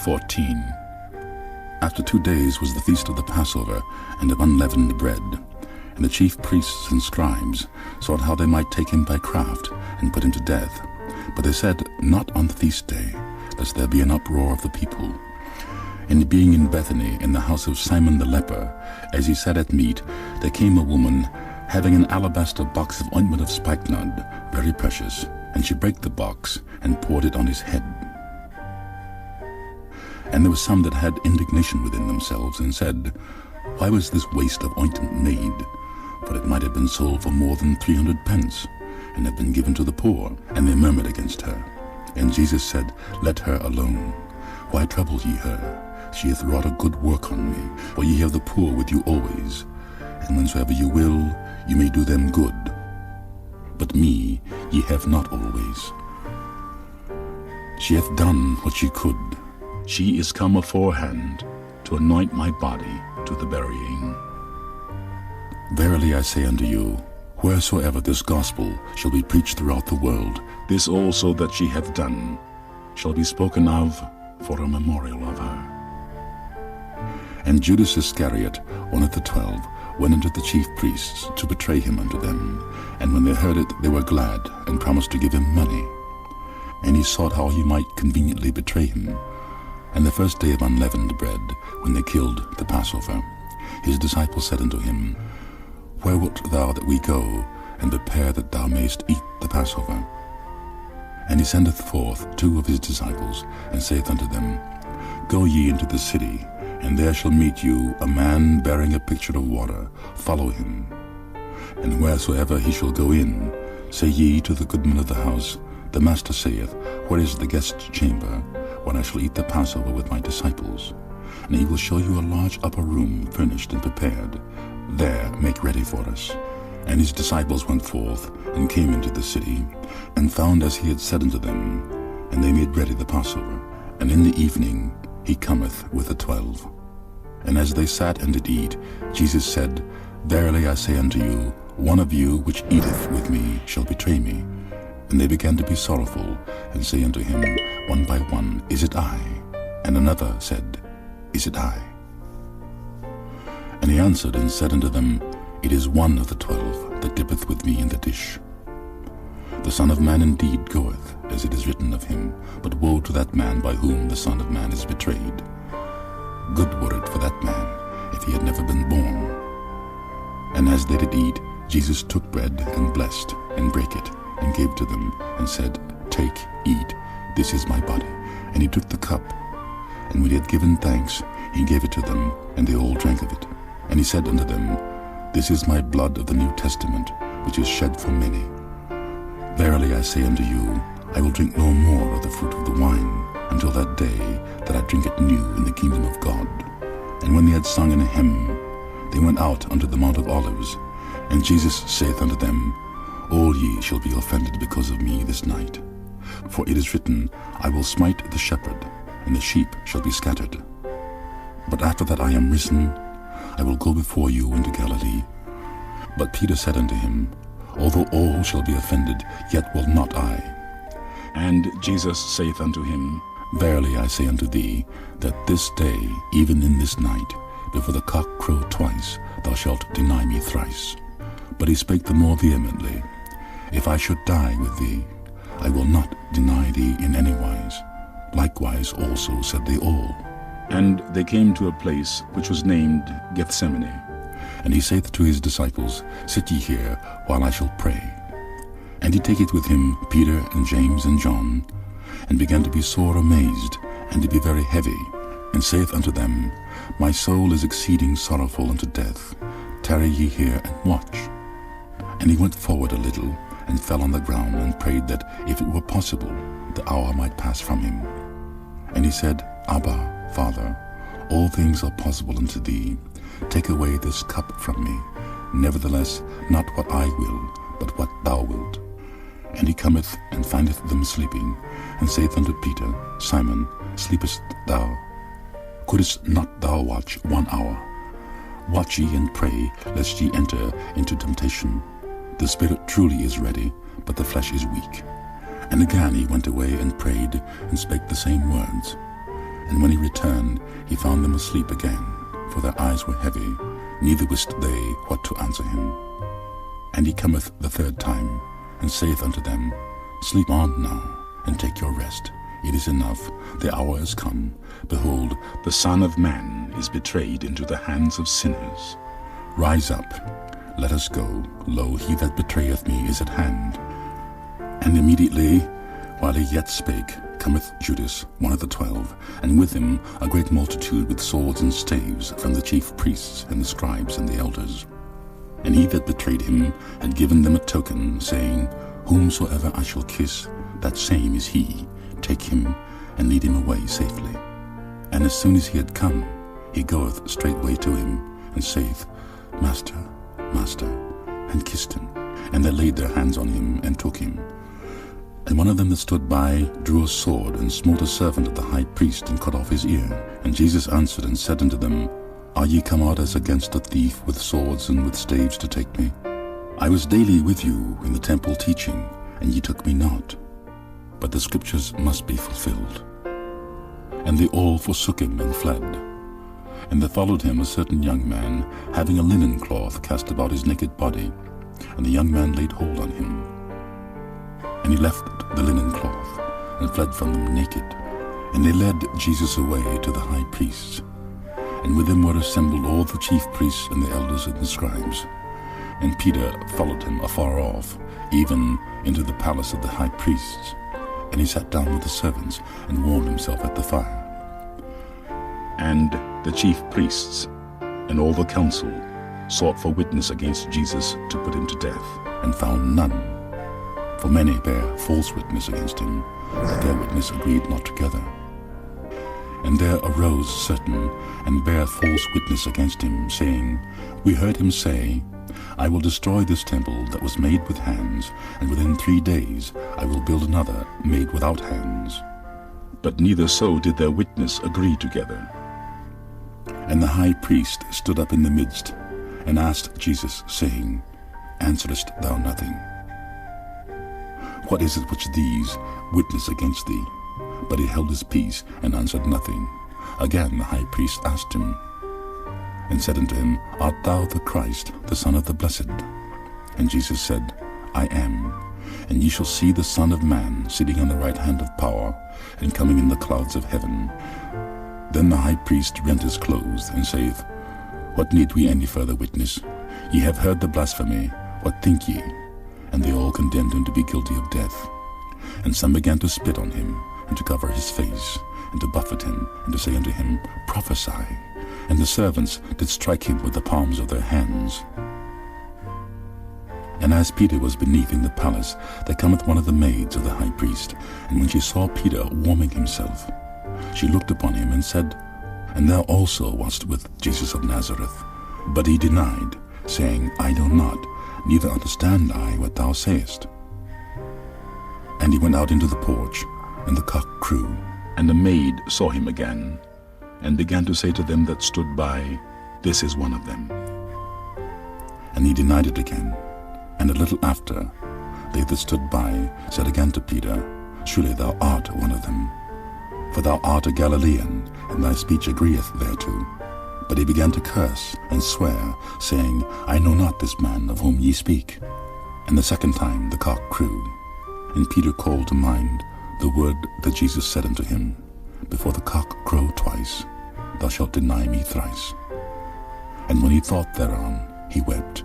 14. After 2 days was the feast of the Passover and of unleavened bread. And the chief priests and scribes sought how they might take him by craft and put him to death. But they said, Not on the feast day, lest there be an uproar of the people. And being in Bethany, in the house of Simon the leper, as he sat at meat, there came a woman, having an alabaster box of ointment of spikenard, very precious, and she brake the box, and poured it on his head. And there were some that had indignation within themselves, and said, Why was this waste of ointment made? For it might have been sold for more than 300 pence, and have been given to the poor. And they murmured against her. And Jesus said, Let her alone. Why trouble ye her? She hath wrought a good work on me. For ye have the poor with you always, and whensoever you will, you may do them good. But me ye have not always. She hath done what she could. She is come aforehand to anoint my body to the burying. Verily I say unto you, wheresoever this gospel shall be preached throughout the world, this also that she hath done shall be spoken of for a memorial of her. And Judas Iscariot, one of the 12, went unto the chief priests to betray him unto them. And when they heard it, they were glad, and promised to give him money. And he sought how he might conveniently betray him. And the first day of unleavened bread, when they killed the Passover, his disciples said unto him, Where wilt thou that we go, and prepare that thou mayest eat the Passover? And he sendeth forth 2 of his disciples, and saith unto them, Go ye into the city, and there shall meet you a man bearing a pitcher of water. Follow him. And wheresoever he shall go in, say ye to the goodman of the house, The Master saith, Where is the guest chamber, when I shall eat the Passover with my disciples? And he will show you a large upper room, furnished and prepared. There make ready for us. And his disciples went forth, and came into the city, and found as he had said unto them. And they made ready the Passover. And in the evening he cometh with the 12. And as they sat and did eat, Jesus said, Verily I say unto you, one of you which eateth with me shall betray me. And they began to be sorrowful, and say unto him one by one, Is it I? And another said, Is it I? And he answered and said unto them, It is one of the 12 that dippeth with me in the dish. The Son of Man indeed goeth, as it is written of him, but woe to that man by whom the Son of Man is betrayed. Good were it for that man, if he had never been born. And as they did eat, Jesus took bread, and blessed, and brake it, and gave to them, and said, Take, eat, this is my body. And he took the cup, and when he had given thanks, he gave it to them, and they all drank of it. And he said unto them, This is my blood of the New Testament, which is shed for many. Verily I say unto you, I will drink no more of the fruit of the wine, until that day that I drink it new in the kingdom of God. And when they had sung an hymn, they went out unto the Mount of Olives. And Jesus saith unto them, All ye shall be offended because of me this night. For it is written, I will smite the shepherd, and the sheep shall be scattered. But after that I am risen, I will go before you into Galilee. But Peter said unto him, Although all shall be offended, yet will not I. And Jesus saith unto him, Verily I say unto thee, that this day, even in this night, before the cock crow twice, thou shalt deny me thrice. But he spake the more vehemently, If I should die with thee, I will not deny thee in any wise. Likewise also said they all. And they came to a place which was named Gethsemane. And he saith to his disciples, Sit ye here, while I shall pray. And he taketh with him Peter and James and John, and began to be sore amazed, and to be very heavy, and saith unto them, My soul is exceeding sorrowful unto death. Tarry ye here and watch. And he went forward a little, and fell on the ground, and prayed that, if it were possible, the hour might pass from him. And he said, Abba, Father, all things are possible unto thee. Take away this cup from me. Nevertheless, not what I will, but what thou wilt. And he cometh, and findeth them sleeping, and saith unto Peter, Simon, sleepest thou? Couldest not thou watch 1 hour? Watch ye and pray, lest ye enter into temptation. The spirit truly is ready, but the flesh is weak. And again he went away and prayed, and spake the same words. And when he returned, he found them asleep again, for their eyes were heavy, neither wist they what to answer him. And he cometh the third time, and saith unto them, Sleep on now, and take your rest. It is enough, the hour is come. Behold, the Son of Man is betrayed into the hands of sinners. Rise up, let us go. Lo, he that betrayeth me is at hand. And immediately, while he yet spake, cometh Judas, one of the 12, and with him a great multitude with swords and staves from the chief priests and the scribes and the elders. And he that betrayed him had given them a token, saying, Whomsoever I shall kiss, that same is he. Take him, and lead him away safely. And as soon as he had come, he goeth straightway to him, and saith, Master, Master, and kissed him. And they laid their hands on him, and took him. And one of them that stood by drew a sword, and smote a servant of the high priest, and cut off his ear. And Jesus answered and said unto them, Are ye come out as against a thief with swords and with staves to take me? I was daily with you in the temple teaching, and ye took me not. But the scriptures must be fulfilled. And they all forsook him and fled. And there followed him a certain young man, having a linen cloth cast about his naked body. And the young man laid hold on him. And he left the linen cloth, and fled from them naked. And they led Jesus away to the high priest. And with him were assembled all the chief priests and the elders and the scribes. And Peter followed him afar off, even into the palace of the high priests. And he sat down with the servants, and warmed himself at the fire. And the chief priests and all the council sought for witness against Jesus to put him to death, and found none. For many bare false witness against him, but their witness agreed not together. And there arose certain, and bare false witness against him, saying, We heard him say, I will destroy this temple that was made with hands, and within 3 days I will build another made without hands. But neither so did their witness agree together. And the high priest stood up in the midst, and asked Jesus, saying, Answerest thou nothing? What is it which these witness against thee? But he held his peace, and answered nothing. Again the high priest asked him, and said unto him, Art thou the Christ, the Son of the Blessed? And Jesus said, I am. And ye shall see the Son of Man sitting on the right hand of power, and coming in the clouds of heaven. Then the high priest rent his clothes, and saith, What need we any further witness? Ye have heard the blasphemy. What think ye? And they all condemned him to be guilty of death. And some began to spit on him, and to cover his face, and to buffet him, and to say unto him, Prophesy. And the servants did strike him with the palms of their hands. And as Peter was beneath in the palace, there cometh one of the maids of the high priest. And when she saw Peter warming himself, she looked upon him and said, And thou also wast with Jesus of Nazareth. But he denied, saying, I know not, neither understand I what thou sayest. And he went out into the porch, and the cock crew. And the maid saw him again, and began to say to them that stood by, This is one of them. And he denied it again. And a little after, they that stood by said again to Peter, Surely thou art one of them. For thou art a Galilean, and thy speech agreeth thereto. But he began to curse and swear, saying, I know not this man of whom ye speak. And the second time the cock crew. And Peter called to mind the word that Jesus said unto him, Before the cock crow twice, thou shalt deny me thrice. And when he thought thereon, he wept.